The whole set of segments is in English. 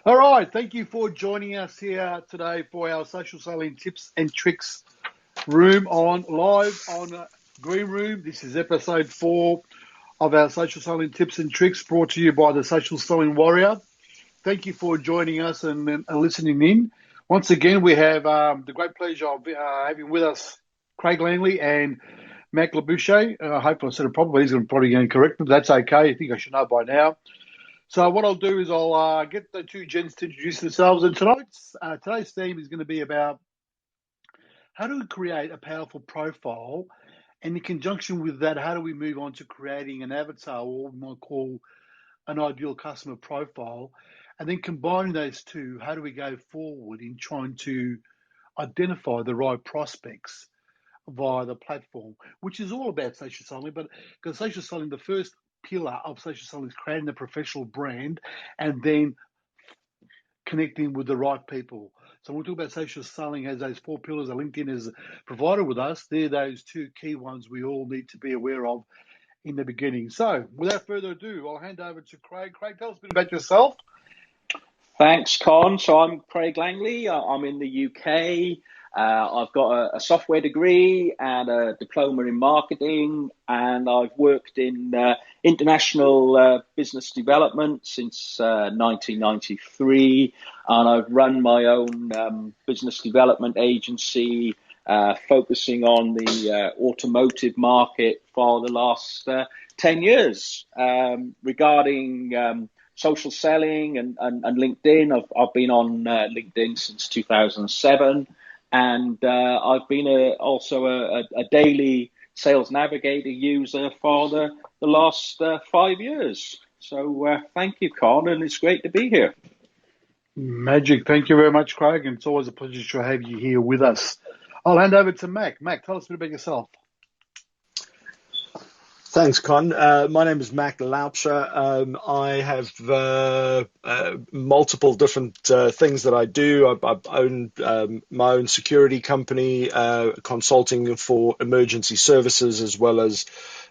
All right, thank you for joining us here today for our social selling tips and tricks room on live on Greenroom. This is episode 4 of our social selling tips and tricks brought to you by the Social Selling Warrior. Thank you for joining us and listening in. Once again, we have the great pleasure of having with us Craig Langley and Mac Laubscher. I hope I said it properly. He's probably going to correct me, but that's okay. I think I should know by now. So what I'll do is I'll get the two gents to introduce themselves. And today's theme is going to be about how do we create a powerful profile, and in conjunction with that, how do we move on to creating an avatar, or what we might call an ideal customer profile, and then combining those two, how do we go forward in trying to identify the right prospects via the platform, which is all about social selling. But because social selling, the first pillar of social selling is creating a professional brand and then connecting with the right people. So when we talk about social selling as those 4 pillars that LinkedIn has provided with us, they're those 2 key ones we all need to be aware of in the beginning. So without further ado, I'll hand over to Craig. Craig, tell us a bit about yourself. Thanks, Con. So I'm Craig Langley. I'm in the UK. I've got a software degree and a diploma in marketing, and I've worked in international business development since 1993, and I've run my own business development agency focusing on the automotive market for the last 10 years. Regarding social selling and LinkedIn, I've been on LinkedIn since 2007. And I've been also a daily Sales Navigator user for the last 5 years. So thank you, Con, and it's great to be here. Magic. Thank you very much, Craig. And it's always a pleasure to have you here with us. I'll hand over to Mac. Mac, tell us a bit about yourself. Thanks, Con. My name is Mac Laubscher. I have multiple different things that I do. I own my own security company, consulting for emergency services, as well as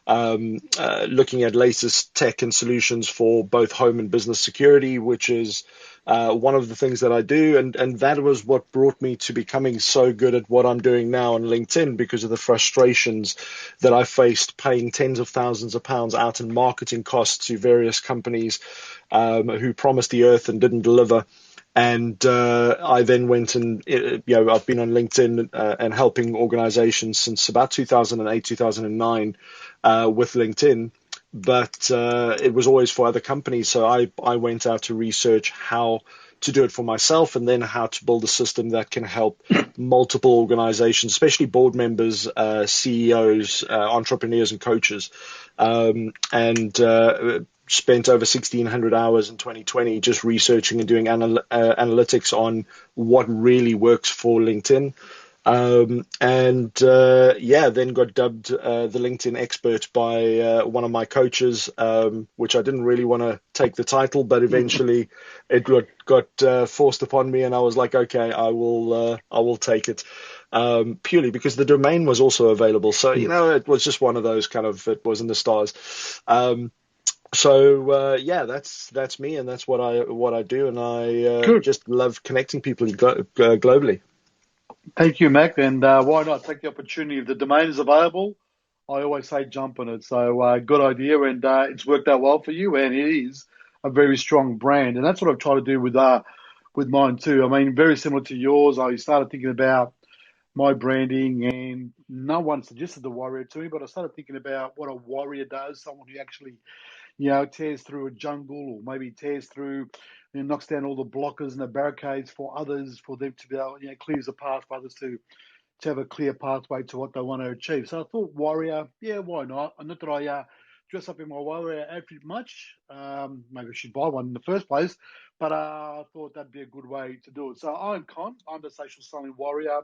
looking at latest tech and solutions for both home and business security, which is one of the things that I do, and that was what brought me to becoming so good at what I'm doing now on LinkedIn, because of the frustrations that I faced paying tens of thousands of pounds out in marketing costs to various companies who promised the earth and didn't deliver. And I then went and, I've been on LinkedIn and helping organizations since about 2008, 2009 with LinkedIn. But it was always for other companies. So I went out to research how to do it for myself, and then how to build a system that can help multiple organizations, especially board members, CEOs, entrepreneurs, and coaches. And spent over 1,600 hours in 2020 just researching and doing analytics on what really works for LinkedIn. Then got dubbed the LinkedIn expert by one of my coaches, which I didn't really want to take the title, but eventually it got forced upon me, and I was like, okay, I will take it, purely because the domain was also available. So it was just one of those kind of, it was in the stars. That's me, and that's what I do, and I just love connecting people globally. Thank you, Mac. And why not take the opportunity? If the domain is available, I always say jump on it. So good idea, and it's worked out well for you, and it is a very strong brand. And that's what I've tried to do with mine too. I mean, very similar to yours. I started thinking about my branding, and no one suggested the warrior to me, but I started thinking about what a warrior does, someone who actually tears through a jungle, or maybe tears through, knocks down all the blockers and the barricades for others, for them to be able, clears the path for others to have a clear pathway to what they want to achieve. So I thought warrior, why not? And not that I dress up in my warrior outfit much. Maybe I should buy one in the first place, but I thought that'd be a good way to do it. So I'm the social selling warrior,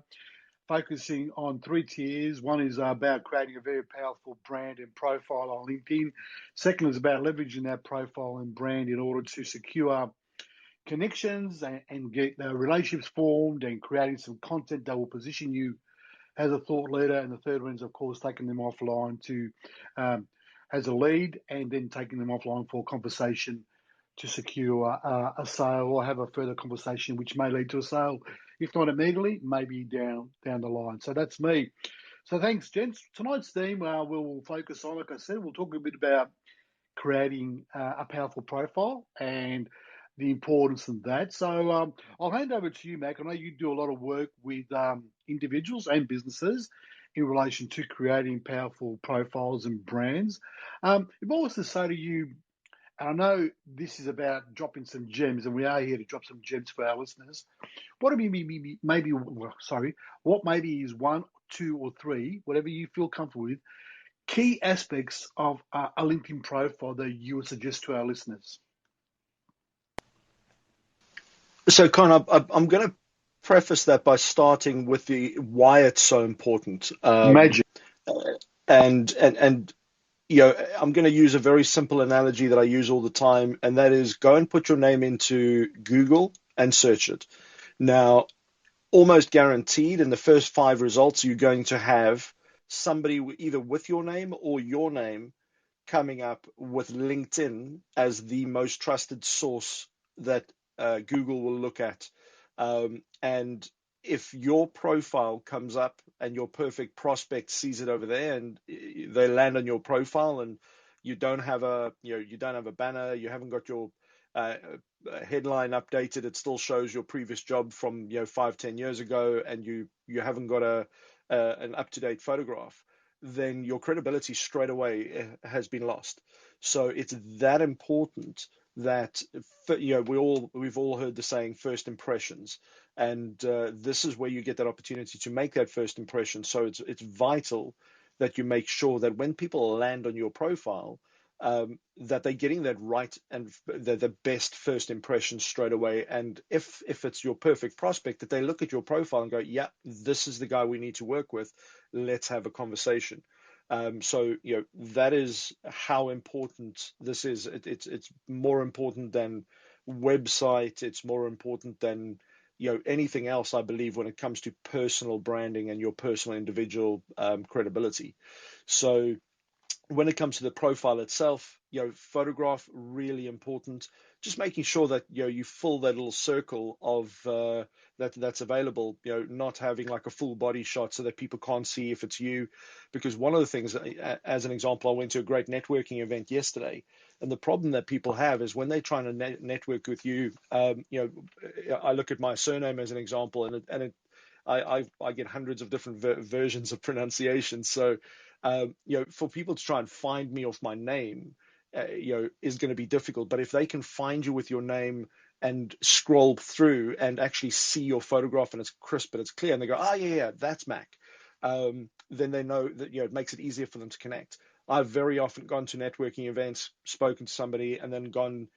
focusing on 3 tiers. One is about creating a very powerful brand and profile on LinkedIn. Second is about leveraging that profile and brand in order to secure connections and get relationships formed, and creating some content that will position you as a thought leader. And the third one is, of course, taking them offline to as a lead, and then taking them offline for conversation to secure a sale or have a further conversation, which may lead to a sale, if not immediately, maybe down the line. So that's me. So thanks, gents. Tonight's theme we'll focus on, like I said, we'll talk a bit about creating a powerful profile and the importance of that. So I'll hand over to you, Mac. I know you do a lot of work with individuals and businesses in relation to creating powerful profiles and brands. If I was to say to you, and I know this is about dropping some gems, and we are here to drop some gems for our listeners. What what maybe is one, two, or three, whatever you feel comfortable with, key aspects of a LinkedIn profile that you would suggest to our listeners? So, Con, I'm going to preface that by starting with the why it's so important. Magic. And I'm going to use a very simple analogy that I use all the time, and that is go and put your name into Google and search it. Now, almost guaranteed in the first 5 results, you're going to have somebody either with your name or your name coming up with LinkedIn as the most trusted source that Google will look at. And if your profile comes up and your perfect prospect sees it over there and they land on your profile and you don't have a banner, you haven't got your headline updated, it still shows your previous job from 5-10 years ago, and you haven't got an up-to-date photograph, then your credibility straight away has been lost. So it's that important that we've all heard the saying first impressions, and this is where you get that opportunity to make that first impression. So it's vital that you make sure that when people land on your profile, that they're getting that right and the best first impression straight away. And if it's your perfect prospect, that they look at your profile and go, yeah, this is the guy we need to work with. Let's have a conversation. So that is how important this is. It's more important than website. It's more important than anything else, I believe, when it comes to personal branding and your personal individual credibility. So when it comes to the profile itself, photograph really important. Just making sure that you fill that little circle of that's available. Not having like a full body shot so that people can't see if it's you. Because one of the things, as an example, I went to a great networking event yesterday, and the problem that people have is when they're trying to network with you. I look at my surname as an example, and I get hundreds of different versions of pronunciation. So, for people to try and find me off my name, is going to be difficult. But if they can find you with your name and scroll through and actually see your photograph and it's crisp and it's clear, and they go, oh yeah, that's Mac, then they know that it makes it easier for them to connect. I've very often gone to networking events, spoken to somebody, and then gone,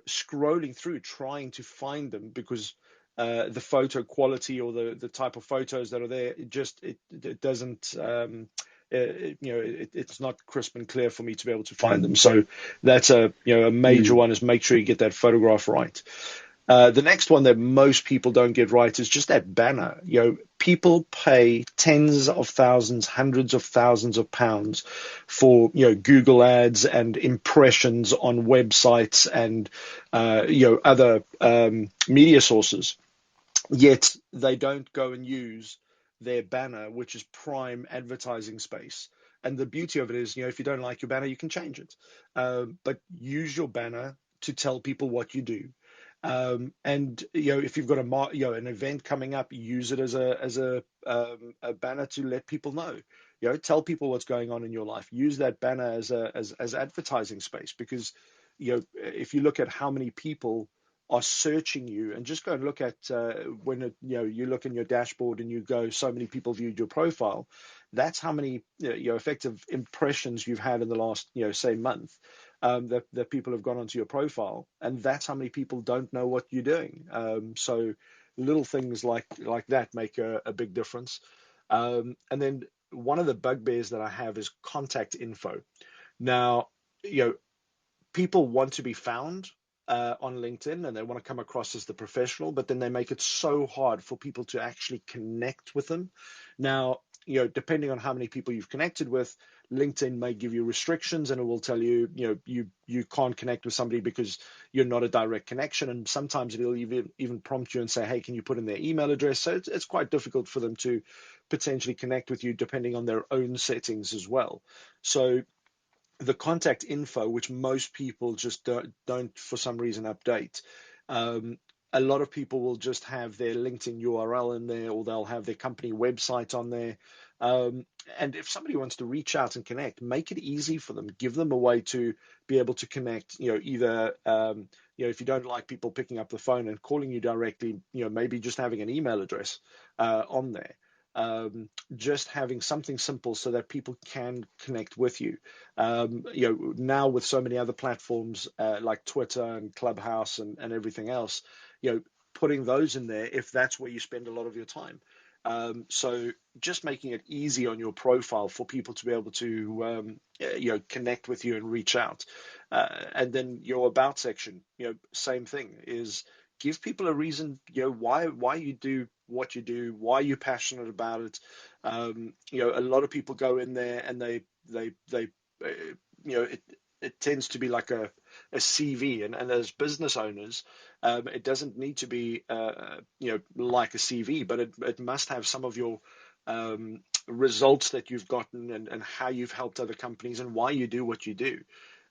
scrolling through trying to find them because the photo quality or the type of photos that are there, it doesn't, it's not crisp and clear for me to be able to find them. So that's a major one, is make sure you get that photograph right. The next one that most people don't get right is just that banner. People pay tens of thousands, hundreds of thousands of pounds for Google ads and impressions on websites and other media sources. Yet they don't go and use their banner, which is prime advertising space. And the beauty of it is, if you don't like your banner, you can change it. But use your banner to tell people what you do. And if you've got an event coming up, use it as a banner to let people know. Tell people what's going on in your life. Use that banner as advertising space, because if you look at how many people are searching you, and just go and look at when you look in your dashboard and you go, so many people viewed your profile. That's how many effective impressions you've had in the last say month, that people have gone onto your profile, and that's how many people don't know what you're doing. So little things like that make a big difference. And then one of the bugbears that I have is contact info. Now, people want to be found on LinkedIn, and they want to come across as the professional, but then they make it so hard for people to actually connect with them. Now, depending on how many people you've connected with, LinkedIn may give you restrictions, and it will tell you, you can't connect with somebody because you're not a direct connection. And sometimes it'll even prompt you and say, hey, can you put in their email address? So it's quite difficult for them to potentially connect with you depending on their own settings as well. So the contact info, which most people just don't for some reason update. A lot of people will just have their LinkedIn URL in there, or they'll have their company website on there. And if somebody wants to reach out and connect, make it easy for them. Give them a way to be able to connect. Either if you don't like people picking up the phone and calling you directly, maybe just having an email address on there. Just having something simple so that people can connect with you. Now with so many other platforms like Twitter and Clubhouse and everything else, putting those in there if that's where you spend a lot of your time. So just making it easy on your profile for people to be able to connect with you and reach out. And then your about section, same thing, is give people a reason, why you do what you do, why you're passionate about it. A lot of people go in there and they it tends to be like a CV, and as business owners, it doesn't need to be like a CV, but it must have some of your results that you've gotten, and how you've helped other companies and why you do what you do.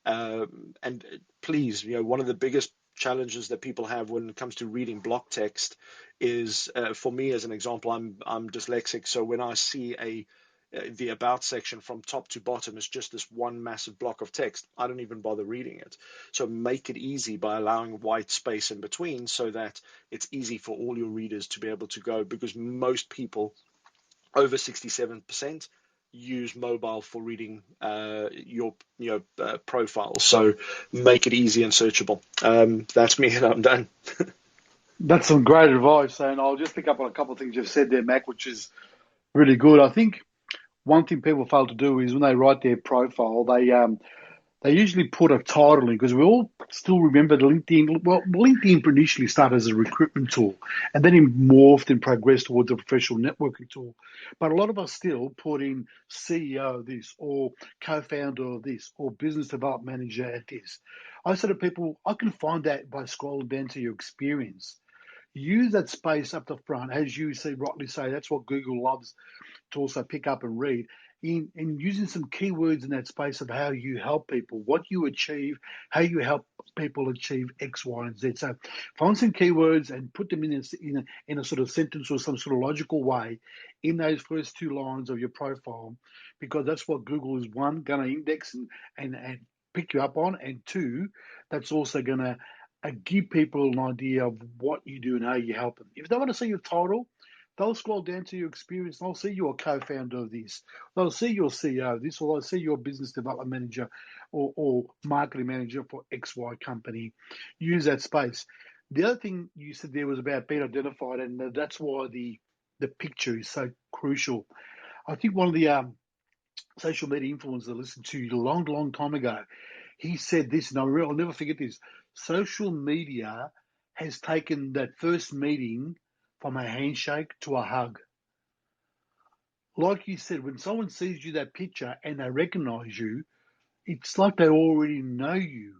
And please, one of the biggest challenges that people have when it comes to reading block text is, for me as an example, I'm dyslexic, so when I see the about section from top to bottom is just this one massive block of text, I don't even bother reading it. So make it easy by allowing white space in between so that it's easy for all your readers to be able to go, because most people, over 67%, use mobile for reading your profile. So make it easy and searchable. That's me, and I'm done. That's some great advice, and I'll just pick up on a couple of things you've said there, Mac, which is really good. I think one thing people fail to do is when they write their profile, they usually put a title in, because we all still remember the LinkedIn. Well, LinkedIn initially started as a recruitment tool, and then it morphed and progressed towards a professional networking tool. But a lot of us still put in CEO of this, or co-founder of this, or business development manager at this. I say to people, I can find that by scrolling down to your experience. Use that space up the front, as you rightly say. That's what Google loves to also pick up and read, in using some keywords in that space of how you help people, what you achieve, how you help people achieve X, Y, and Z. So find some keywords and put them in a sort of sentence or some sort of logical way in those first two lines of your profile, because that's what Google is, one, going to index and pick you up on, and two, that's also going to give people an idea of what you do and how you help them. If they want to see your title, they'll scroll down to your experience. They'll see you're a co-founder of this. They'll see your CEO of this, or they'll see your business development manager or marketing manager for XY company. Use that space. The other thing you said there was about being identified, and that's why the picture is so crucial. I think one of the social media influencers I listened to a long, long time ago, he said this, and I'll never forget this. Social media has taken that first meeting from a handshake to a hug. Like you said, when someone sees you that picture and they recognize you, it's like they already know you.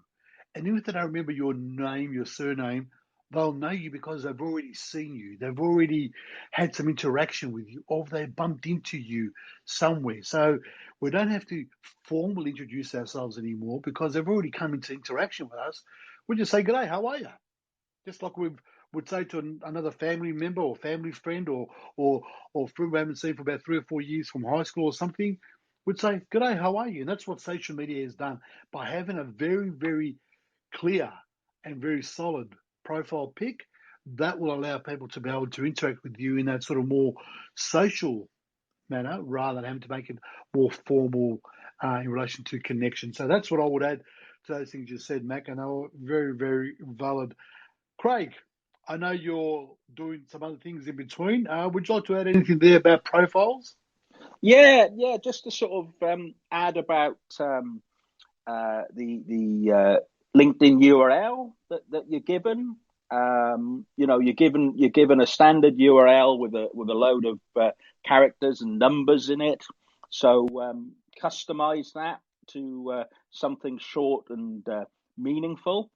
And even if they don't remember your name, your surname, they'll know you because they've already seen you. They've already had some interaction with you, or they bumped into you somewhere. So we don't have to formally introduce ourselves anymore, because they've already come into interaction with us. We just say, "G'day, how are you?" Just like we would say to another family member or family friend, or friend we haven't seen for about 3 or 4 years from high school or something. We'd say, "G'day, how are you?" And that's what social media has done by having a very, very clear and very solid profile pic. That will allow people to be able to interact with you in that sort of more social manner, rather than having to make it more formal in relation to connection. So that's what I would add to those things you said, Mac. I know very, very valid. Craig, I know you're doing some other things in between. Would you like to add anything there about profiles? Yeah, just to sort of add about the LinkedIn URL that you're given. You're given a standard URL with a load of characters and numbers in it. So customize that to something short and meaningful.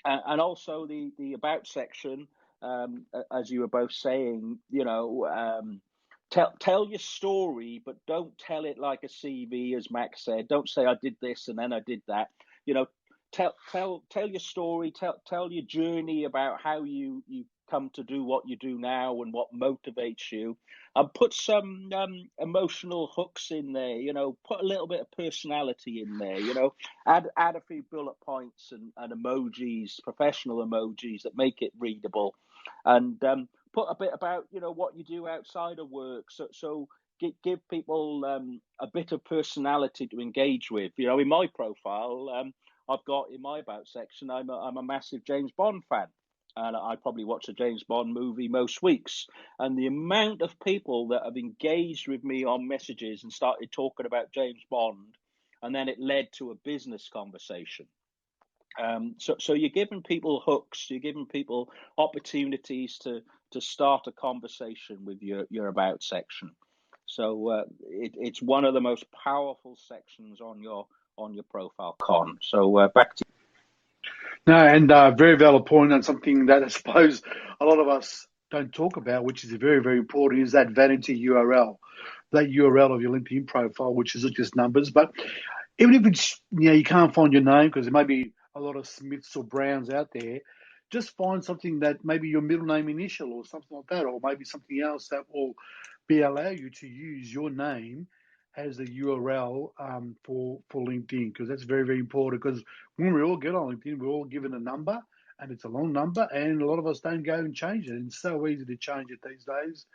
And also the about section, as you were both saying, tell your story, but don't tell it like a CV, as Max said. Don't say I did this and then I did that. Tell your story. Tell your journey about how you come to do what you do now and what motivates you. And put some emotional hooks in there. Put a little bit of personality in there. Add a few bullet points and emojis, professional emojis that make it readable, and put a bit about what you do outside of work. So give people a bit of personality to engage with. In my profile, I've got in my about section, I'm a massive James Bond fan, and I probably watch a James Bond movie most weeks. And the amount of people that have engaged with me on messages and started talking about James Bond, and then it led to a business conversation. So you're giving people hooks, you're giving people opportunities to start a conversation with your about section. So it's one of the most powerful sections on your profile, Con. So back to you. No, and very valid point, and something that I suppose a lot of us don't talk about, which is very, very important, is that vanity URL, that URL of your LinkedIn profile, which is just numbers. But even if it's, you can't find your name because there may be a lot of Smiths or Browns out there, just find something that maybe your middle name initial or something like that, or maybe something else that will allow you to use your name as a URL for LinkedIn, because that's very, very important. Because when we all get on LinkedIn, we're all given a number, and it's a long number, and a lot of us don't go and change it. And it's so easy to change it these days,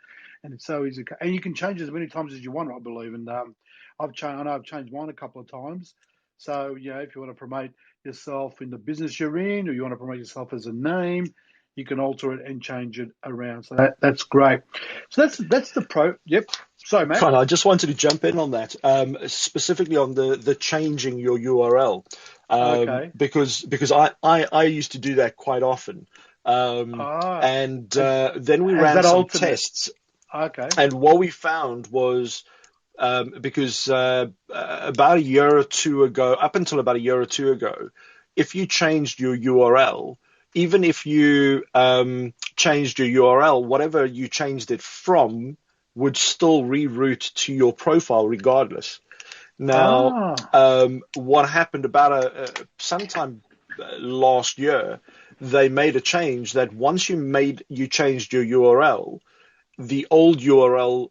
and it's so easy. And you can change it as many times as you want, I believe. And I've changed mine a couple of times. So if you want to promote yourself in the business you're in, or you want to promote yourself as a name, you can alter it and change it around. So that's great. So that's the pro. Yep. Sorry, Matt. I just wanted to jump in on that, specifically on the changing your URL, Okay. because I used to do that quite often, and then we As ran that some alternate. tests, Okay. and what we found was because about a year or two ago, up until about a year or two ago, if you changed your URL, even if you changed your URL, whatever you changed it from would still reroute to your profile regardless. Now, what happened about sometime last year, they made a change that once you changed your URL, the old URL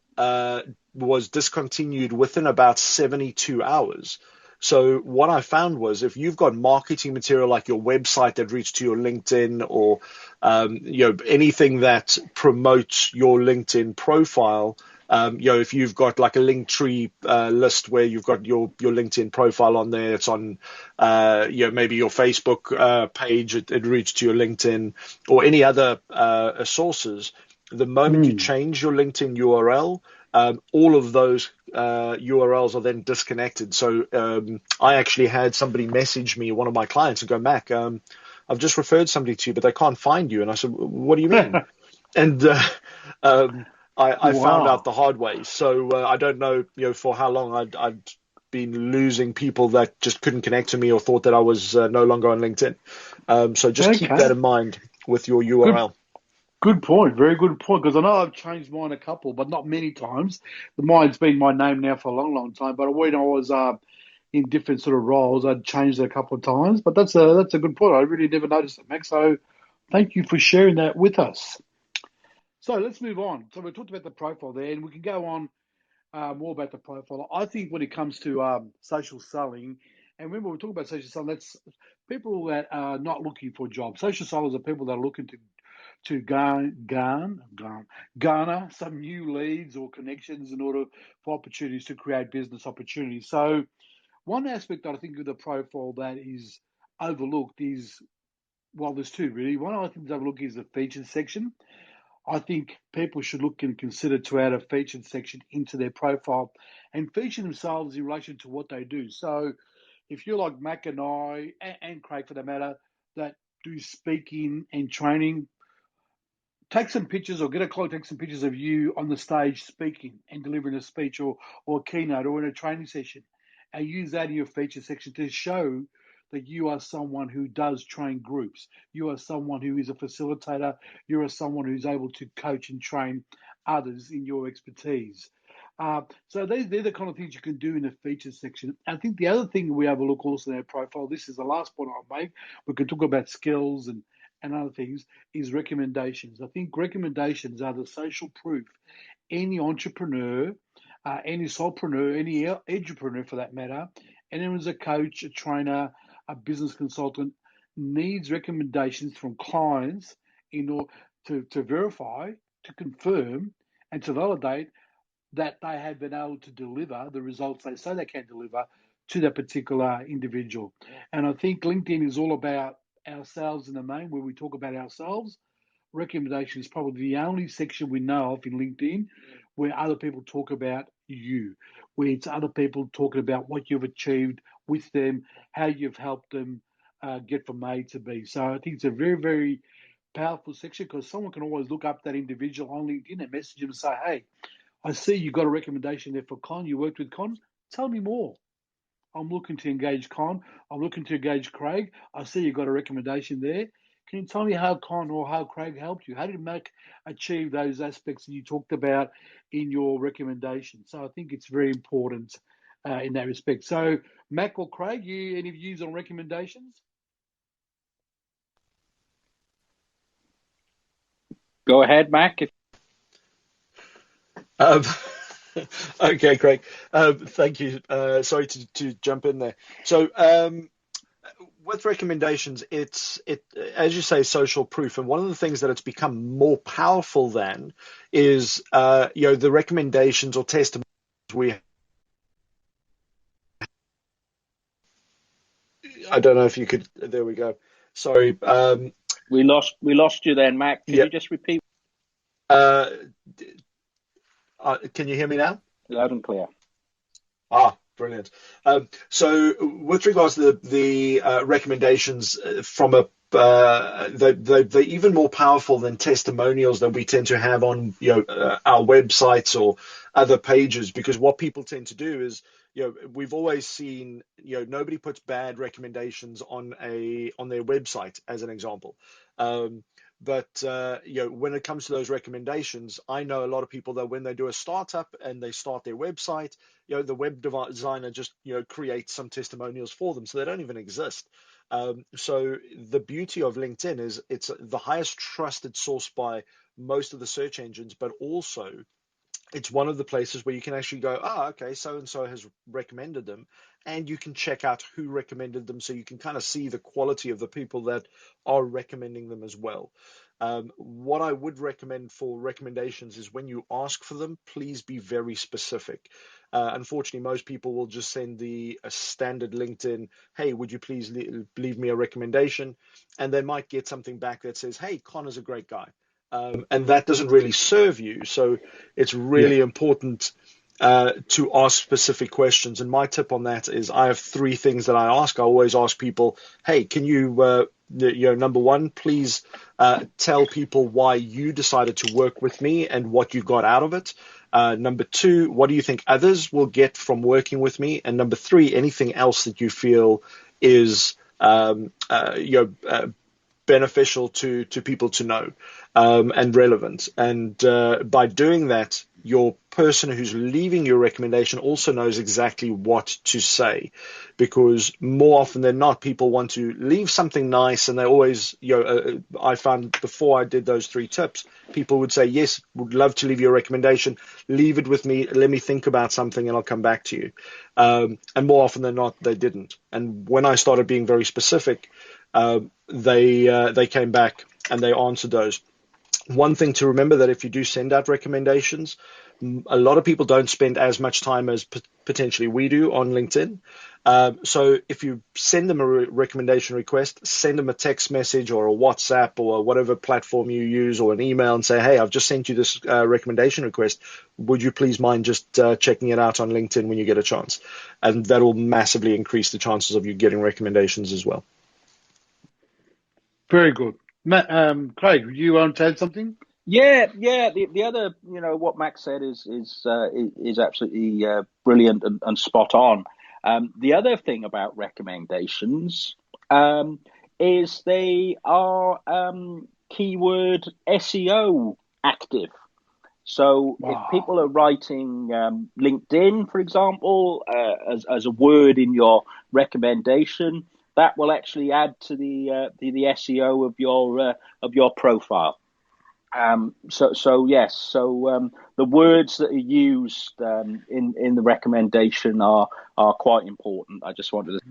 was discontinued within about 72 hours. So what I found was if you've got marketing material like your website that reaches to your LinkedIn, or anything that promotes your LinkedIn profile, if you've got like a Linktree list where you've got your LinkedIn profile on there, it's on maybe your Facebook page, it reaches to your LinkedIn or any other sources. The moment you change your LinkedIn URL, all of those URLs are then disconnected. So I actually had somebody message me, one of my clients, and go, Mac, I've just referred somebody to you, but they can't find you. And I said, what do you mean? And I found out the hard way. So I don't know, for how long I'd been losing people that just couldn't connect to me or thought that I was no longer on LinkedIn. So just keep that in mind with your URL. Good point. Very good point. Because I know I've changed mine a couple, but not many times. Mine's been my name now for a long, long time. But when I was in different sort of roles, I'd changed it a couple of times. But that's a good point. I really never noticed it, Max. So thank you for sharing that with us. So let's move on. So we talked about the profile there, and we can go on more about the profile. I think when it comes to social selling, and remember we talk about social selling, that's people that are not looking for jobs. Social sellers are people that are looking to garner some new leads or connections in order for opportunities to create business opportunities. So one aspect that I think of the profile that is overlooked is, well, there's two really. One I think is overlooked is the featured section. I think people should look and consider to add a featured section into their profile and feature themselves in relation to what they do. So if you're like Mac and I, and Craig for that matter, that do speaking and training, take some pictures or get a client, take some pictures of you on the stage speaking and delivering a speech or a keynote or in a training session, and use that in your feature section to show that you are someone who does train groups. You are someone who is a facilitator. You are someone who's able to coach and train others in your expertise. So they're the kind of things you can do in the features section. I think the other thing we have a look also in our profile, this is the last point I'll make, we can talk about skills and other things, is recommendations. I think recommendations are the social proof any entrepreneur, any solopreneur, any edupreneur for that matter, anyone's a coach, a trainer, a business consultant, needs recommendations from clients in order to verify, to confirm, and to validate that they have been able to deliver the results they say they can deliver to that particular individual. And I think LinkedIn is all about ourselves in the main, where we talk about ourselves. Recommendation is probably the only section we know of in LinkedIn where other people talk about you, where it's other people talking about what you've achieved with them, how you've helped them get from A to B. So I think it's a very, very powerful section, because someone can always look up that individual on LinkedIn and message them and say, hey, I see you got a recommendation there for Con. You worked with Con. Tell me more. I'm looking to engage Con. I'm looking to engage Craig. I see you got a recommendation there. Can you tell me how Con or how Craig helped you? How did Mac achieve those aspects that you talked about in your recommendation? So I think it's very important in that respect. So Mac or Craig, any views on recommendations? Go ahead, Mac. Okay, Craig. Thank you. Sorry to jump in there. So, with recommendations, it's as you say, social proof. And one of the things that it's become more powerful than is the recommendations or testimonials we. I don't know if you could. There we go. Sorry. We lost you then, Mac. Can you just repeat? Can you hear me now? Loud and clear. Brilliant. So with regards to the recommendations from they're even more powerful than testimonials that we tend to have on our websites or other pages, because what people tend to do is we've always seen nobody puts bad recommendations on their website as an example. But when it comes to those recommendations, I know a lot of people that when they do a startup and they start their website, the web designer just creates some testimonials for them, so they don't even exist. So the beauty of LinkedIn is it's the highest trusted source by most of the search engines, but also it's one of the places where you can actually go, okay, so and so has recommended them, and you can check out who recommended them, so you can kind of see the quality of the people that are recommending them as well. What I would recommend for recommendations is when you ask for them, please be very specific. Unfortunately, most people will just send a standard LinkedIn, hey, would you please leave me a recommendation? And they might get something back that says, hey, Connor's a great guy. And that doesn't really serve you. So it's really important to ask specific questions. And my tip on that is I have three things that I ask. I always ask people, hey, can you, number one, please tell people why you decided to work with me and what you got out of it. Number two, what do you think others will get from working with me? And number three, anything else that you feel is beneficial to people to know and relevant. And by doing that, your person who's leaving your recommendation also knows exactly what to say, because more often than not, people want to leave something nice, and they always, I found before I did those three tips, people would say, yes, would love to leave your recommendation, leave it with me, let me think about something and I'll come back to you. And more often than not, they didn't. And when I started being very specific, they came back and they answered those. One thing to remember, that if you do send out recommendations, a lot of people don't spend as much time as potentially we do on LinkedIn. So if you send them a recommendation request, send them a text message or a WhatsApp or whatever platform you use, or an email, and say, hey, I've just sent you this recommendation request. Would you please mind just checking it out on LinkedIn when you get a chance? And that will massively increase the chances of you getting recommendations as well. Very good. Matt, Craig, you want to add something? Yeah. The other, what Max said is absolutely brilliant and spot on. The other thing about recommendations is they are keyword SEO active. So if Wow. people are writing LinkedIn, for example, as a word in your recommendation, that will actually add to the SEO of your profile. The words that are used in the recommendation are quite important. I just wanted to.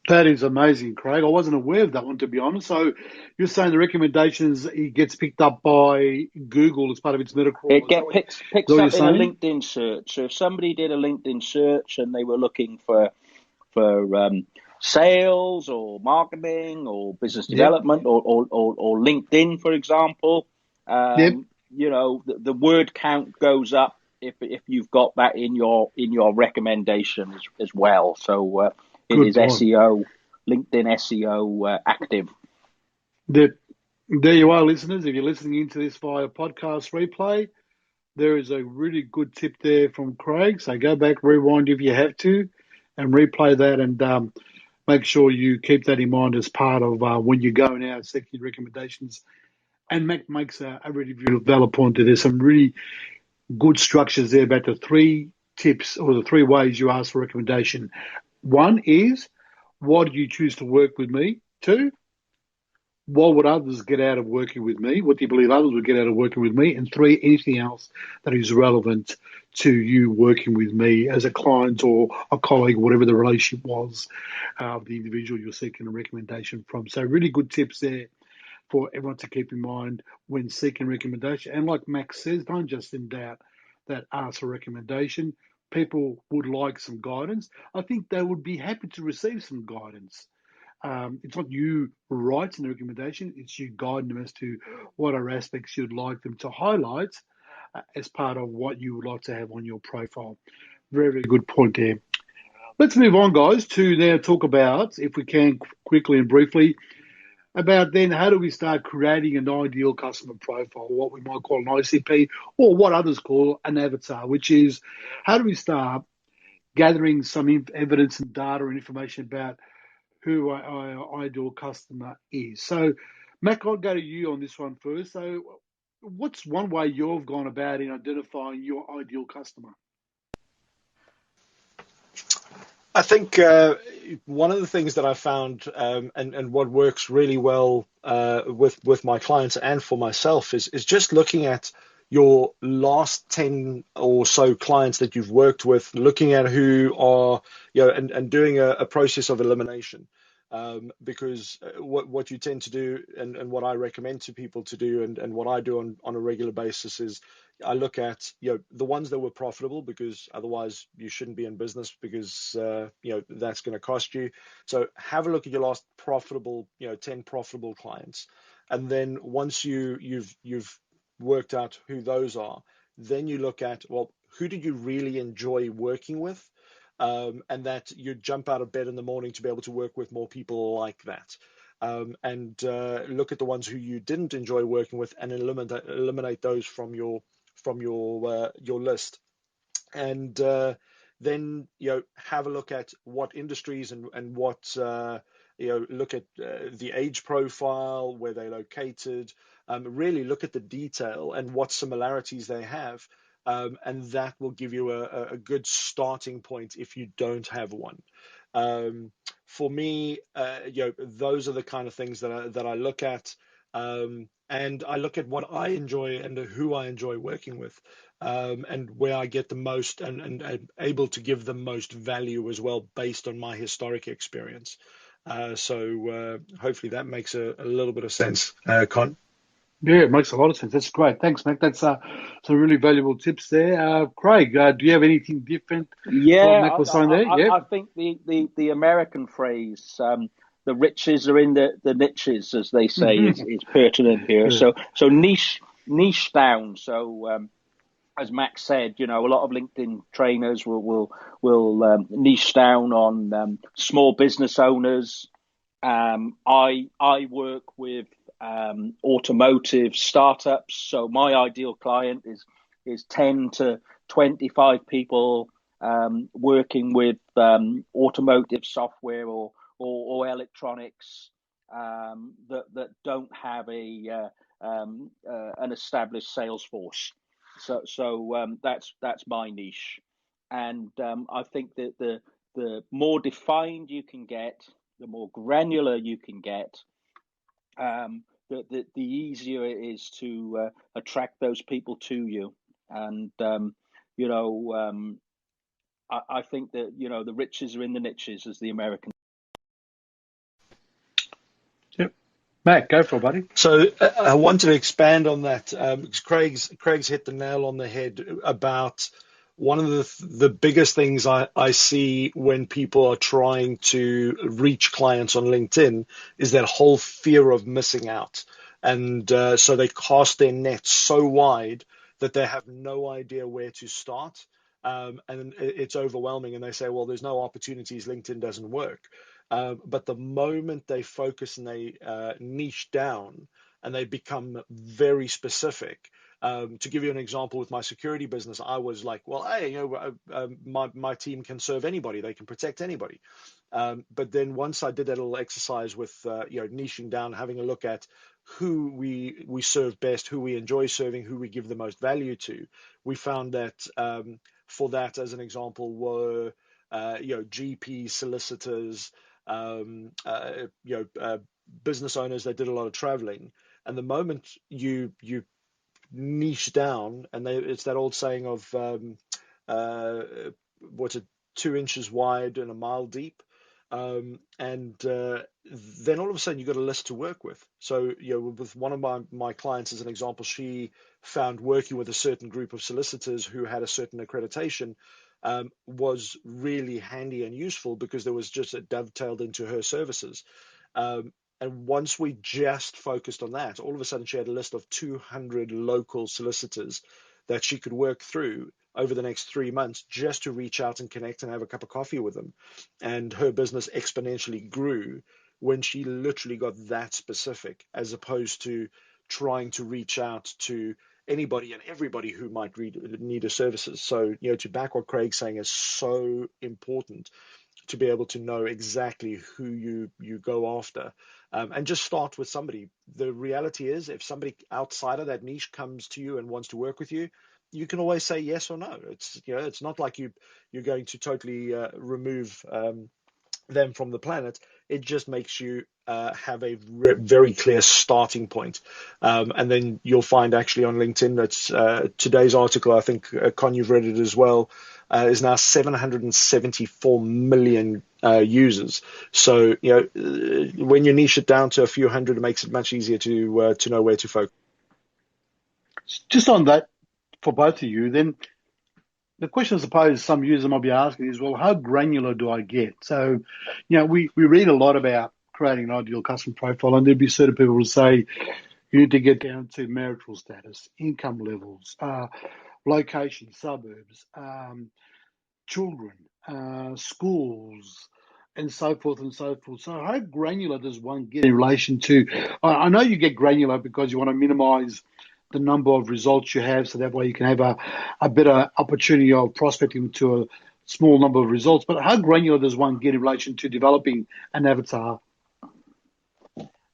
That is amazing, Craig. I wasn't aware of that one, to be honest. So you're saying the recommendations, it gets picked up by Google as part of its meta crawl. It Is that get what, is that picks what you're up in a saying? LinkedIn search. So if somebody did a LinkedIn search and they were looking for sales or marketing or business Yep. development or LinkedIn, for example, Yep. the word count goes up if you've got that in your recommendation as well. So it Good is point. SEO, LinkedIn SEO active. There, there you are, listeners. If you're listening into this via podcast replay, there is a really good tip there from Craig. So go back, rewind if you have to, and replay that, and make sure you keep that in mind as part of when you're going out seeking recommendations. And Mac makes a really valid point that there's some really good structures there about the three tips or the three ways you ask for recommendation. One is, why did you choose to work with me? Two, what would others get out of working with me? What do you believe others would get out of working with me? And three, anything else that is relevant to you working with me as a client or a colleague, whatever the relationship was of the individual you're seeking a recommendation from. So really good tips there for everyone to keep in mind when seeking recommendation. And like Max says, don't just send out that ask for recommendation. People would like some guidance. I think they would be happy to receive some guidance. It's not you writing the recommendation, it's you guiding them as to what are aspects you'd like them to highlight as part of what you would like to have on your profile. Very, very good point there. Let's move on, guys, to now talk about, if we can quickly and briefly, about then how do we start creating an ideal customer profile, what we might call an ICP, or what others call an avatar, which is how do we start gathering some evidence and data and information about who our ideal customer is. So, Mac, I'll go to you on this one first. So, what's one way you've gone about in identifying your ideal customer? I think one of the things that I found and what works really well with my clients and for myself is just looking at your last 10 or so clients that you've worked with, looking at who are, and doing a process of elimination. Because what you tend to do and what I recommend to people to do and what I do on a regular basis is I look at the ones that were profitable, because otherwise you shouldn't be in business, because that's going to cost you. So have a look at your last profitable 10 profitable clients, and then once you've worked out who those are, then you look at, well, who did you really enjoy working with, and that you jump out of bed in the morning to be able to work with more people like that. And look at the ones who you didn't enjoy working with and eliminate those from your list. And then have a look at what industries and what look at the age profile, where they're located. Really look at the detail and what similarities they have. And that will give you a good starting point if you don't have one. For me, those are the kind of things that I look at, and I look at what I enjoy and who I enjoy working with, and where I get the most and able to give the most value as well, based on my historic experience. So hopefully that makes a little bit of sense, Con. Yeah, it makes a lot of sense. That's great. Thanks, Mac. That's some really valuable tips there. Craig, do you have anything different to what Yeah, Mac was saying there? Yep. I think the American phrase, the riches are in the niches, as they say, is pertinent here. Yeah. So niche down. So as Max said, a lot of LinkedIn trainers will niche down on small business owners, I work with automotive startups, so my ideal client is 10 to 25 people working with automotive software or electronics that don't have an established sales force. So that's my niche, and I think that the more defined you can get, the more granular you can get, the easier it is to attract those people to you. And you know, I think that the riches are in the niches, as the Americans. Yep. Matt, go for it, buddy. So I wanted to expand on that. Because Craig's hit the nail on the head about one of the biggest things I see when people are trying to reach clients on LinkedIn is that whole fear of missing out. And so they cast their net so wide that they have no idea where to start. And it's overwhelming. And they say, well, there's no opportunities. LinkedIn doesn't work. But the moment they focus and they niche down and they become very specific, to give you an example, with my security business, I was like, well, hey, my team can serve anybody, they can protect anybody. But then once I did that little exercise with niching down, having a look at who we serve best, who we enjoy serving, who we give the most value to, we found that for that, as an example, were GP solicitors, business owners that did a lot of traveling. And the moment you niche down, and it's that old saying of what's it, 2 inches wide and a mile deep. And then all of a sudden you've got a list to work with. So, with one of my clients, as an example, she found working with a certain group of solicitors who had a certain accreditation was really handy and useful because there was just a dovetailed into her services. And once we just focused on that, all of a sudden she had a list of 200 local solicitors that she could work through over the next 3 months just to reach out and connect and have a cup of coffee with them. And her business exponentially grew when she literally got that specific, as opposed to trying to reach out to anybody and everybody who might need her services. So, to back what Craig's saying, is so important to be able to know exactly who you go after, and just start with somebody. The reality is, if somebody outside of that niche comes to you and wants to work with you, you can always say yes or no. It's not like you're going to totally remove them from the planet. It just makes you have a very clear starting point. And then you'll find actually on LinkedIn that today's article, I think, Con, you've read it as well, is now 774 million users. So, when you niche it down to a few hundred, it makes it much easier to know where to focus. Just on that, for both of you, then the question I suppose some users might be asking is, well, how granular do I get? So, we read a lot about creating an ideal customer profile, and there'd be certain people who say you need to get down to marital status, income levels, location, suburbs, children, schools, and so forth and so forth. So how granular does one get in relation to, I know you get granular because you want to minimize the number of results you have, so that way you can have a better opportunity of prospecting to a small number of results. But how granular does one get in relation to developing an avatar?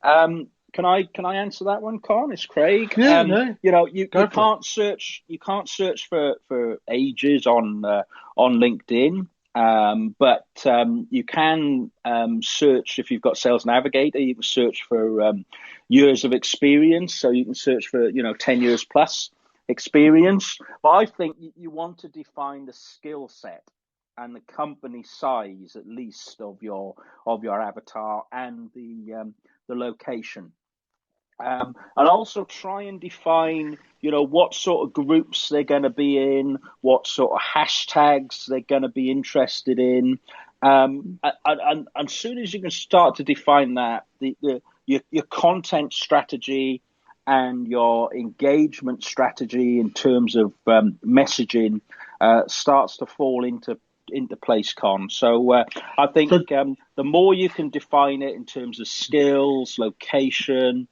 Can I answer that one, Con? It's Craig. Yeah, no. You can't search for ages on LinkedIn. But you can search. If you've got Sales Navigator, you can search for years of experience. So you can search for 10 years plus experience. But I think you want to define the skill set and the company size, at least, of your avatar, and the location. And also try and define, what sort of groups they're going to be in, what sort of hashtags they're going to be interested in. And as soon as you can start to define that, your content strategy and your engagement strategy in terms of messaging starts to fall into into place, Con. So I think the more you can define it in terms of skills, location,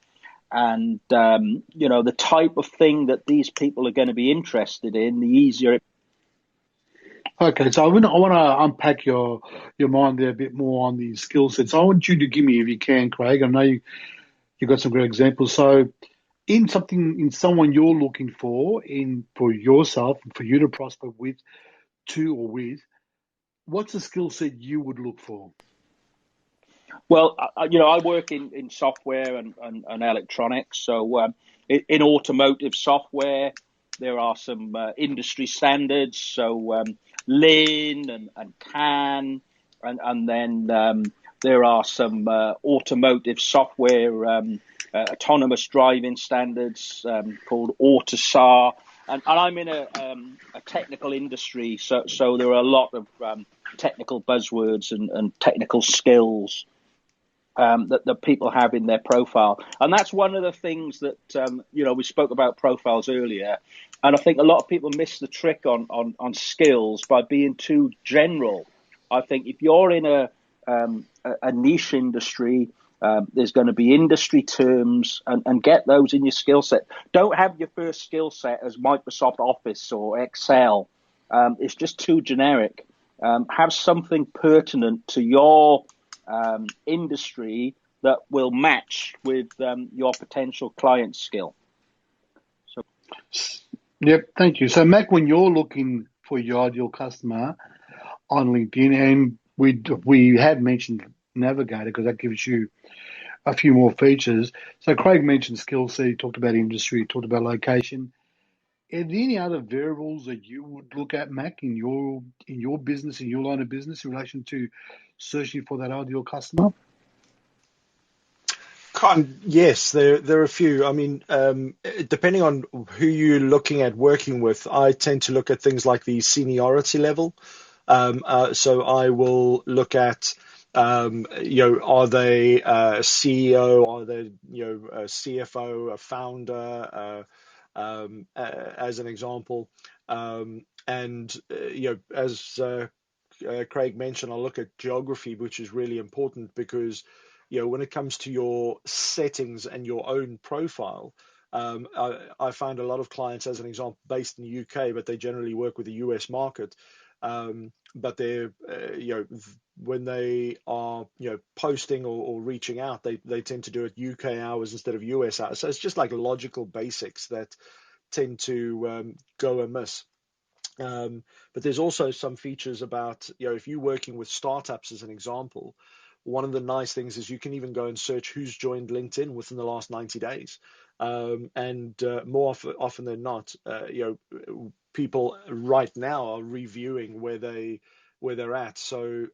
and the type of thing that these people are going to be interested in, the easier it. Okay, so I want to unpack your mind there a bit more on the skill sets. I want you to give me, if you can, Craig. I know you've got some great examples. So, in someone you're looking for yourself, for you to prosper with, what's the skill set you would look for? Well, I work in software and electronics. So in automotive software, there are some industry standards. So Lean and CAN, and then there are some automotive software autonomous driving standards called AUTOSAR. And I'm in a technical industry, so there are a lot of technical buzzwords and technical skills that people have in their profile. And that's one of the things that, we spoke about profiles earlier. And I think a lot of people miss the trick on skills by being too general. I think if you're in a niche industry, there's going to be industry terms and get those in your skill set. Don't have your first skill set as Microsoft Office or Excel. It's just too generic. Have something pertinent to your industry that will match with your potential client skill. Yep, thank you. So, Mac, when you're looking for your ideal customer on LinkedIn, and we have mentioned Navigator because that gives you a few more features. So, Craig mentioned skill set, he talked about industry, he talked about location. Are there any other variables that you would look at, Mac, in your business, in your line of business, in relation to searching for that ideal customer? Yes, there are a few. I mean, depending on who you're looking at working with, I tend to look at things like the seniority level. So I will look at, are they a CEO? Are they, a CFO, a founder, as an example? And as Craig mentioned, I'll look at geography, which is really important because when it comes to your settings and your own profile, I find a lot of clients, as an example, based in the UK, but they generally work with the US market. But they're, when they are, posting or reaching out, they tend to do it UK hours instead of US hours. So it's just like logical basics that tend to go amiss. But there's also some features about, if you're working with startups as an example, one of the nice things is you can even go and search who's joined LinkedIn within the last 90 days. And more often than not, people right now are reviewing where they're at. So,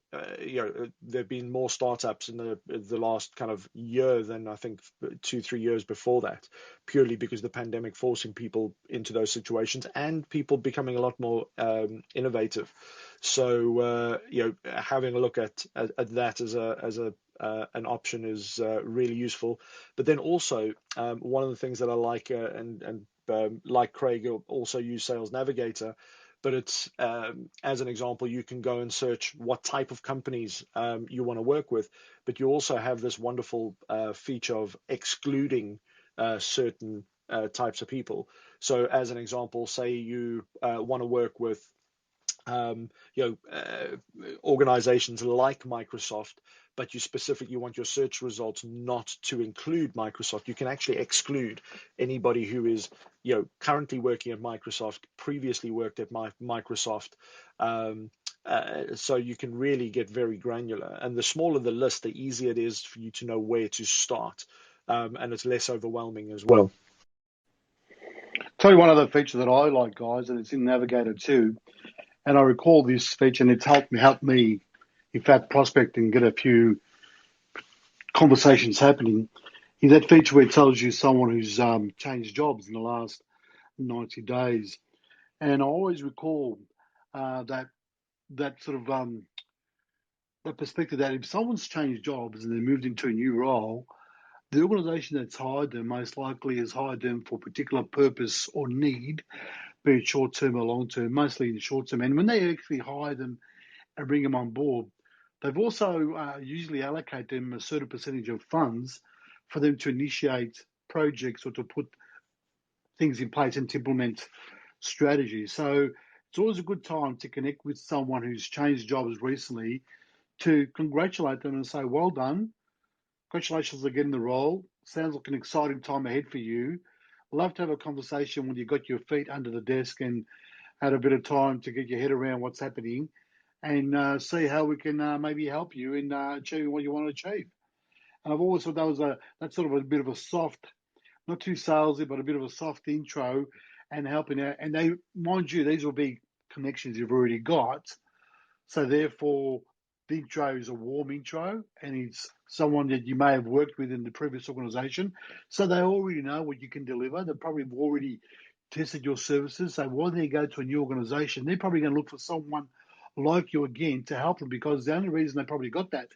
there've been more startups in the last kind of year than I think 2-3 years before that, purely because the pandemic forcing people into those situations and people becoming a lot more innovative. So, having a look at that as an option is really useful. But then also, one of the things that I like, and like Craig, also use Sales Navigator. But it's, as an example, you can go and search what type of companies you want to work with. But you also have this wonderful feature of excluding certain types of people. So, as an example, say you want to work with organizations like Microsoft, but you specifically want your search results not to include Microsoft. You can actually exclude anybody who is, currently working at Microsoft, previously worked at Microsoft. So you can really get very granular. And the smaller the list, the easier it is for you to know where to start. And it's less overwhelming as well. Tell you one other feature that I like, guys, and it's in Navigator too. And I recall this feature, and it's helped me, in fact, prospect and get a few conversations happening. Is that feature where it tells you someone who's changed jobs in the last 90 days. And I always recall that sort of that perspective that if someone's changed jobs and they moved into a new role, the organisation that's hired them most likely has hired them for a particular purpose or need, be it short term or long term, mostly in the short term. And when they actually hire them and bring them on board, they've also usually allocate them a certain percentage of funds for them to initiate projects or to put things in place and to implement strategies. So it's always a good time to connect with someone who's changed jobs recently to congratulate them and say, well done. Congratulations on getting the role. Sounds like an exciting time ahead for you. Love to have a conversation when you got your feet under the desk and had a bit of time to get your head around what's happening and see how we can maybe help you in achieving what you want to achieve. And I've always thought that's sort of a bit of a soft, not too salesy, but a bit of a soft intro and helping out. And they, mind you, these will be connections you've already got. So therefore, the intro is a warm intro and it's someone that you may have worked with in the previous organization. So they already know what you can deliver. They probably have already tested your services. So when they go to a new organization, they're probably going to look for someone like you again to help them, because the only reason they probably got that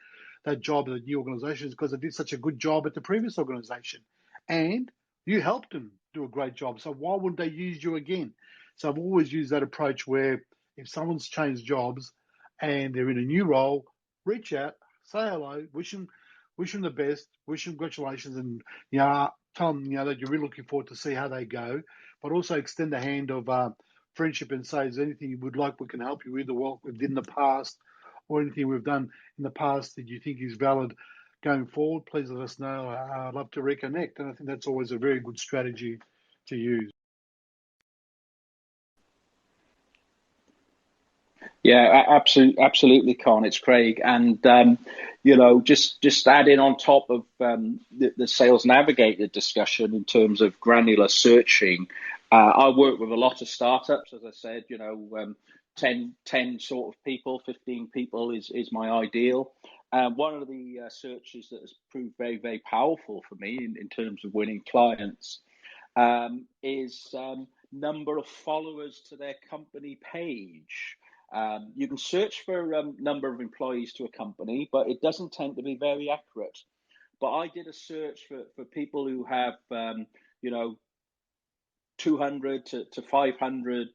job at the new organization is because they did such a good job at the previous organization. And you helped them do a great job. So why wouldn't they use you again? So I've always used that approach where if someone's changed jobs and they're in a new role, reach out, say hello, wish them the best, wish them congratulations, and tell them that you're really looking forward to see how they go, but also extend the hand of friendship and say, is there anything you would like we can help you with, or what we've did in the past, or anything we've done in the past that you think is valid going forward, please let us know. I'd love to reconnect. And I think that's always a very good strategy to use. Yeah, absolutely, Con. It's Craig, and just adding on top of the sales navigator discussion in terms of granular searching. I work with a lot of startups, as I said. 10 sort of people, 15 people is my ideal. One of the searches that has proved very, very powerful for me in terms of winning clients is number of followers to their company page. You can search for number of employees to a company, but it doesn't tend to be very accurate. But I did a search for people who have, 200 to 500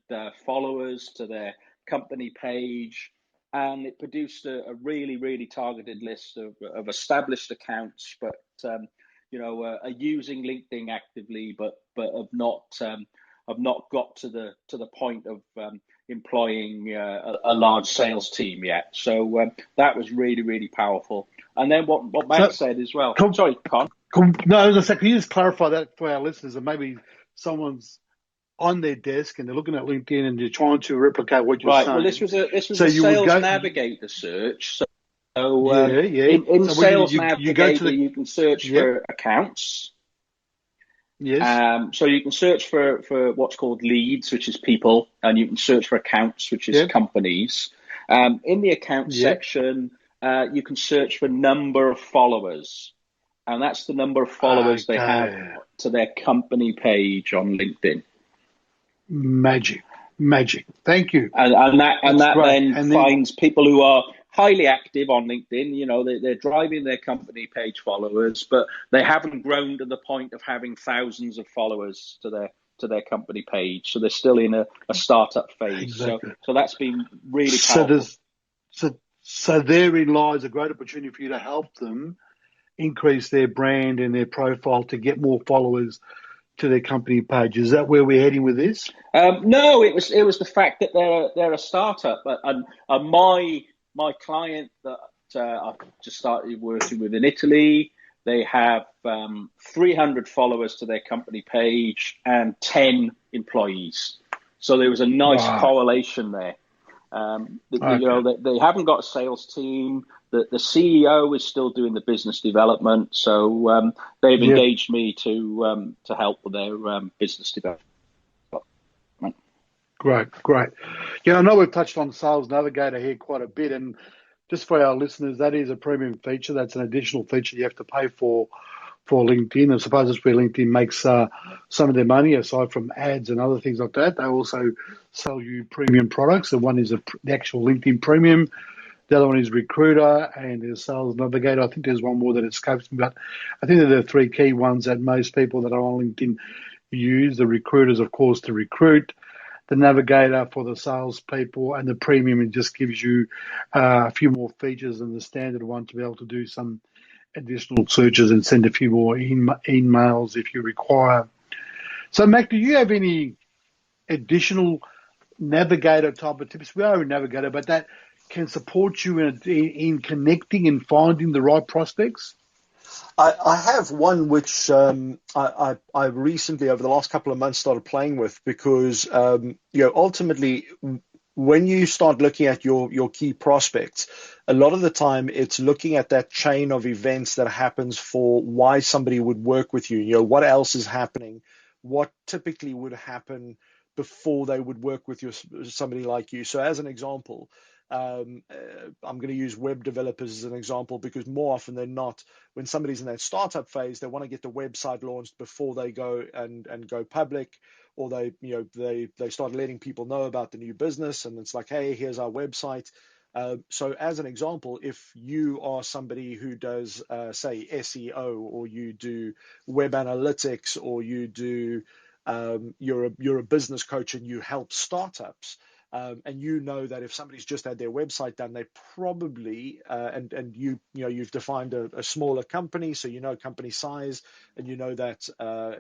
followers to their company page. And it produced a really, really targeted list of established accounts, but, are using LinkedIn actively, but have not got to the point of employing a large sales team yet. So that was really, really powerful. And then what Matt said as well. Sorry, Con. No, can you just clarify that for our listeners? And maybe someone's on their desk and they're looking at LinkedIn and they're trying to replicate what you're saying. Right. Well, this was a sales navigator search. So in so Sales Navigator, you can search for accounts. Yes. So you can search for what's called leads, which is people, and you can search for accounts, which is companies. In the account section, you can search for number of followers, and that's the number of followers they have to their company page on LinkedIn. Magic. Thank you. And that then finds people who are highly active on LinkedIn. They're driving their company page followers, but they haven't grown to the point of having thousands of followers to their company page. So they're still in a startup phase. Exactly. So that's been really powerful. So therein lies a great opportunity for you to help them increase their brand and their profile to get more followers to their company page. Is that where we're heading with this? No, it was the fact that they're a startup, and my client that I've just started working with in Italy, they have 300 followers to their company page and 10 employees. So there was a nice correlation there. They haven't got a sales team. The CEO is still doing the business development, so they've engaged me to help with their business development. Great. I know we've touched on Sales Navigator here quite a bit, and just for our listeners, that is a premium feature. That's an additional feature you have to pay for LinkedIn. I suppose that's where LinkedIn makes some of their money, aside from ads and other things like that. They also sell you premium products. The one is the actual LinkedIn Premium. The other one is Recruiter, and there's Sales Navigator. I think there's one more that escapes me, but I think they're the three key ones that most people that are on LinkedIn use. The Recruiters, of course, to recruit. the navigator for the salespeople, and the premium, it just gives you a few more features than the standard one to be able to do some additional searches and send a few more emails if you require. So, Mac, do you have any additional navigator type of tips? We are a navigator, but that can support you in connecting and finding the right prospects? I have one which I recently, over the last couple of months, started playing with because ultimately, when you start looking at your key prospects, a lot of the time it's looking at that chain of events that happens for why somebody would work with you. What else is happening? What typically would happen before they would work with somebody like you. So as an example, I'm going to use web developers as an example because more often than not, when somebody's in that startup phase, they want to get the website launched before they go and go public, or they start letting people know about the new business, and it's like, hey, here's our website. So as an example, if you are somebody who does, say, SEO, or you do web analytics, or you do you're a business coach and you help startups, and you know that if somebody's just had their website done, they probably and you've defined a smaller company, so company size, and that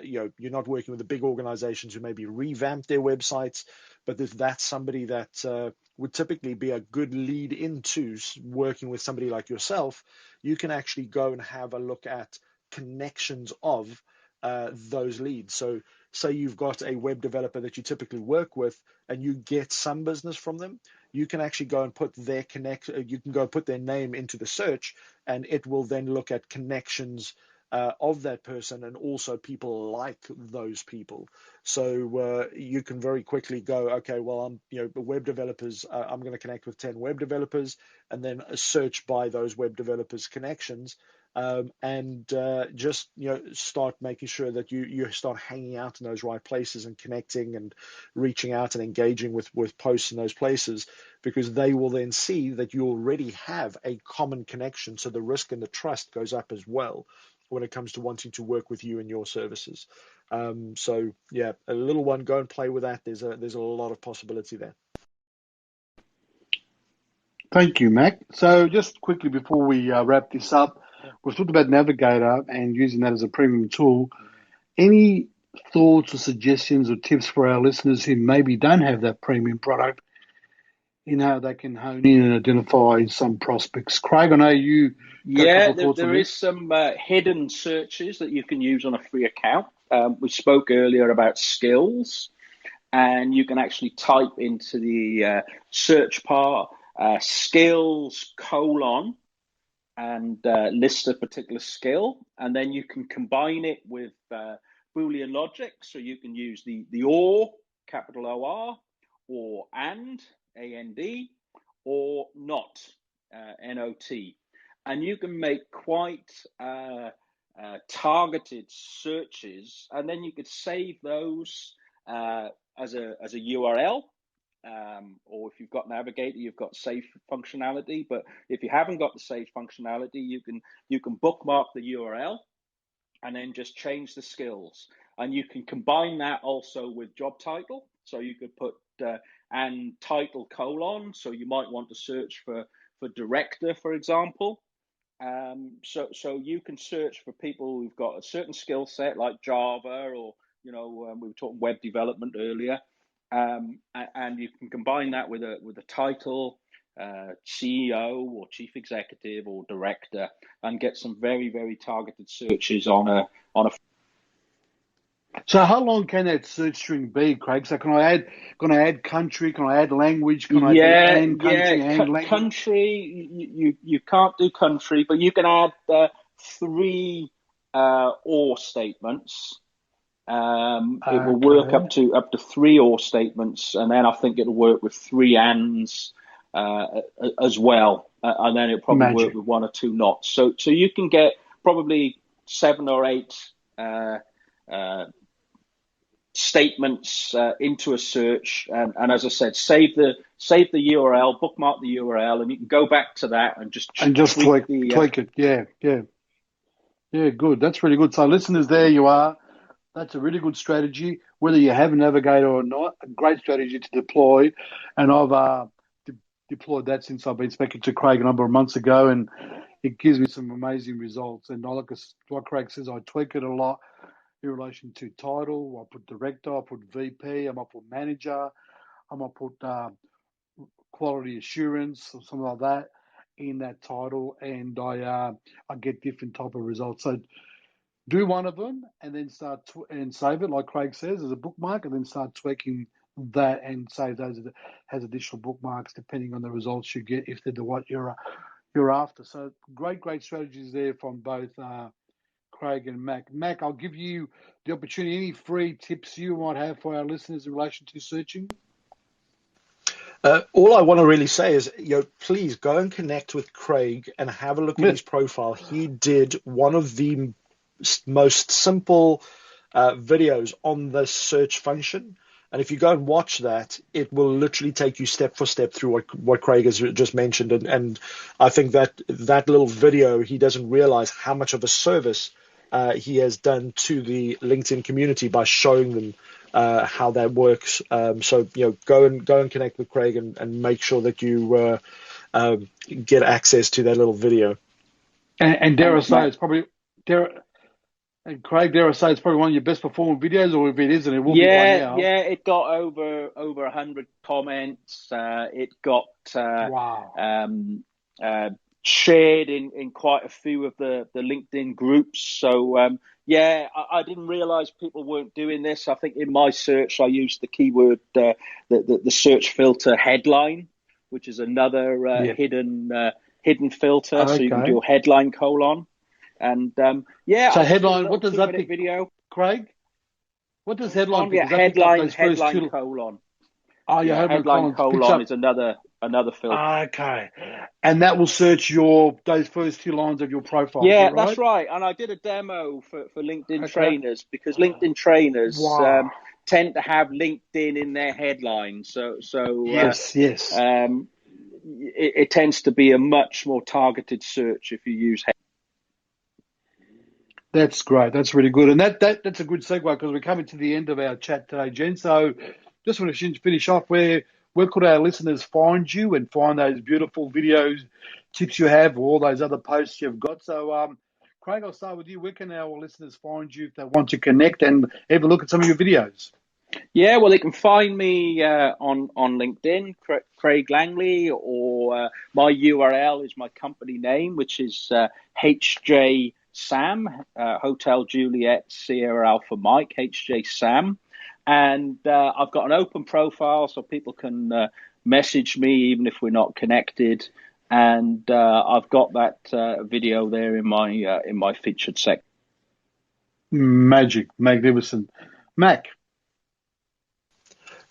you're not working with the big organizations who maybe revamp their websites, but if that's somebody that would typically be a good lead into working with somebody like yourself, you can actually go and have a look at connections of those leads. So say you've got a web developer that you typically work with and you get some business from them, you can actually go and put you can go and put their name into the search, and it will then look at connections of that person and also people like those people. So you can very quickly go, okay, well, the web developers, I'm going to connect with 10 web developers, and then search by those web developers' connections. And just start making sure that you start hanging out in those right places and connecting and reaching out and engaging with posts in those places, because they will then see that you already have a common connection. So the risk and the trust goes up as well when it comes to wanting to work with you and your services. So yeah, a little one, go and play with that. There's a lot of possibility there. Thank you, Mac. So just quickly before we wrap this up, we've talked about Navigator and using that as a premium tool. Any thoughts or suggestions or tips for our listeners who maybe don't have that premium product in how they can hone in and identify some prospects? Craig, I know you got a couple of thoughts on there this. is some hidden searches that you can use on a free account. We spoke earlier about skills, and you can actually type into the search bar skills : and list a particular skill, and then you can combine it with Boolean logic. So you can use the or, capital OR, or and, AND, or not, NOT. And you can make quite targeted searches, and then you could save those as a URL. Or if you've got Navigator, you've got save functionality. But if you haven't got the save functionality, you can bookmark the URL and then just change the skills. And you can combine that also with job title. So you could put and title : so you might want to search for director, for example. So you can search for people who've got a certain skill set like Java, or we were talking web development earlier. And you can combine that with a title, CEO or chief executive or director, and get some very, very targeted searches on a. So how long can that search string be, Craig? So can I add country? Can I add language? Can I do and country and language? Country, you can't do country, but you can add 3 or statements. It will work up to 3 or statements, and then I think it'll work with 3 ands as well, and then it'll probably work with 1 or 2 nots. So you can get probably 7 or 8 statements into a search, and as I said, save the URL, bookmark the URL, and you can go back to that and just tweak it. Yeah, good. That's really good. So listeners, there you are. That's a really good strategy, whether you have a navigator or not. A great strategy to deploy, and I've deployed that since I've been speaking to Craig a number of months ago, and it gives me some amazing results. And I like what Craig says, I tweak it a lot in relation to title. I put director, I put VP, I might put manager, I might put quality assurance or something like that in that title, and I get different type of results. So do one of them and then start and save it, like Craig says, as a bookmark, and then start tweaking that and save those as additional bookmarks depending on the results you get if they're the what you're after. So great strategies there from both Craig and Mac. Mac, I'll give you the opportunity. Any free tips you might have for our listeners in relation to searching? All I want to really say is, please go and connect with Craig and have a look at his profile. He did one of the most simple videos on the search function. And if you go and watch that, it will literally take you step for step through what Craig has just mentioned. And I think that little video, he doesn't realize how much of a service he has done to the LinkedIn community by showing them how that works. So go and connect with Craig and make sure that you get access to that little video. And dare I say, it's probably and Craig, dare I say, it's probably one of your best performing videos, or if it isn't, it will be by now. Yeah, it got over 100 comments. It got shared in quite a few of the LinkedIn groups. So I didn't realize people weren't doing this. I think in my search I used the keyword the search filter headline, which is another hidden filter. Okay. So you can do a headline colon. And so headline, what does that be? Video, Craig? What does headline? Yeah, headline colon. Oh, yeah, headline colon is another filter. Okay, and that will search those first two lines of your profile. Yeah, right? That's right. And I did a demo for LinkedIn trainers, because LinkedIn trainers tend to have LinkedIn in their headline. So yes. It tends to be a much more targeted search if you use. That's great. That's really good. And that's a good segue, because we're coming to the end of our chat today, Jen. So just want to finish off where could our listeners find you and find those beautiful videos, tips you have, or all those other posts you've got. So, Craig, I'll start with you. Where can our listeners find you if they want to connect and have a look at some of your videos? Yeah, well, they can find me on LinkedIn, Craig Langley, or my URL is my company name, which is HJ Sam, Hotel Juliet Sierra Alpha Mike, HJ Sam. And I've got an open profile, so people can message me even if we're not connected. And I've got that video there in my featured section. Magnificent. Mac.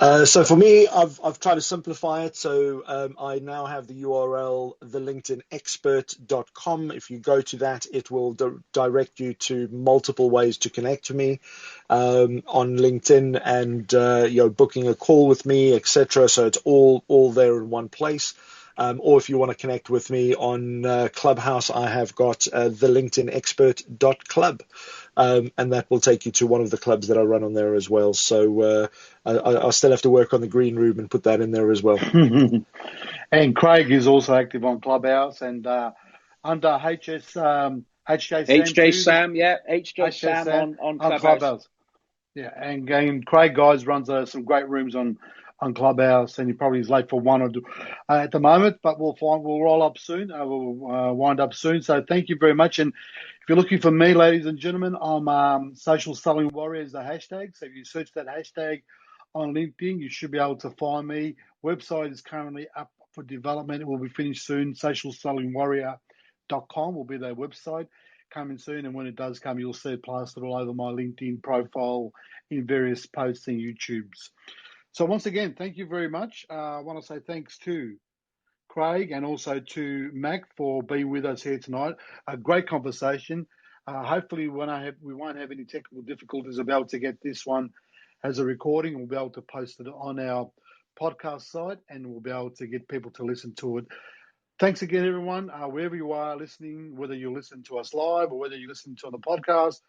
So for me, I've tried to simplify it. So I now have the URL, thelinkedinexpert.com. If you go to that, it will direct you to multiple ways to connect to me on LinkedIn, and booking a call with me, etc. So it's all there in one place. Or if you want to connect with me on Clubhouse, I have got thelinkedinexpert.club. And that will take you to one of the clubs that I run on there as well. So I still have to work on the Greenroom and put that in there as well. And Craig is also active on Clubhouse and under HJ Sam. HJ Sam, yeah. HJ Sam on Clubhouse. Yeah, and Craig, guys, runs some great rooms on Clubhouse, and he probably is late for one or two at the moment, but we'll roll up soon. We'll wind up soon. So thank you very much. And if you're looking for me, ladies and gentlemen, I'm Social Selling Warrior is the hashtag. So if you search that hashtag on LinkedIn, you should be able to find me. Website is currently up for development. It will be finished soon. socialsellingwarrior.com will be their website. Coming soon, and when it does come, you'll see it plastered all over my LinkedIn profile in various posts and YouTubes. So once again, thank you very much. I want to say thanks to Craig and also to Mac for being with us here tonight. A great conversation. Hopefully, we won't have any technical difficulties about to get this one as a recording. We'll be able to post it on our podcast site, and we'll be able to get people to listen to it. Thanks again, everyone. Wherever you are listening, whether you listen to us live or whether you listen to on the podcast,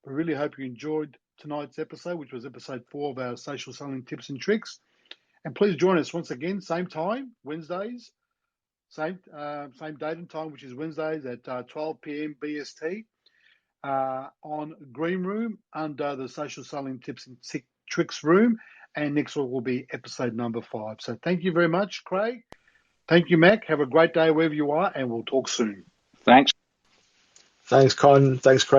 we really hope you enjoyed tonight's episode, which was episode 4 of our social selling tips and tricks. And please join us once again, same time, Wednesdays, same date and time, which is Wednesdays at 12 p.m. BST on Greenroom under the social selling tips and tricks room. And next week will be episode number 5. So thank you very much, Craig. Thank you, Mac. Have a great day wherever you are, and we'll talk soon. Thanks. Thanks, Con. Thanks, Craig.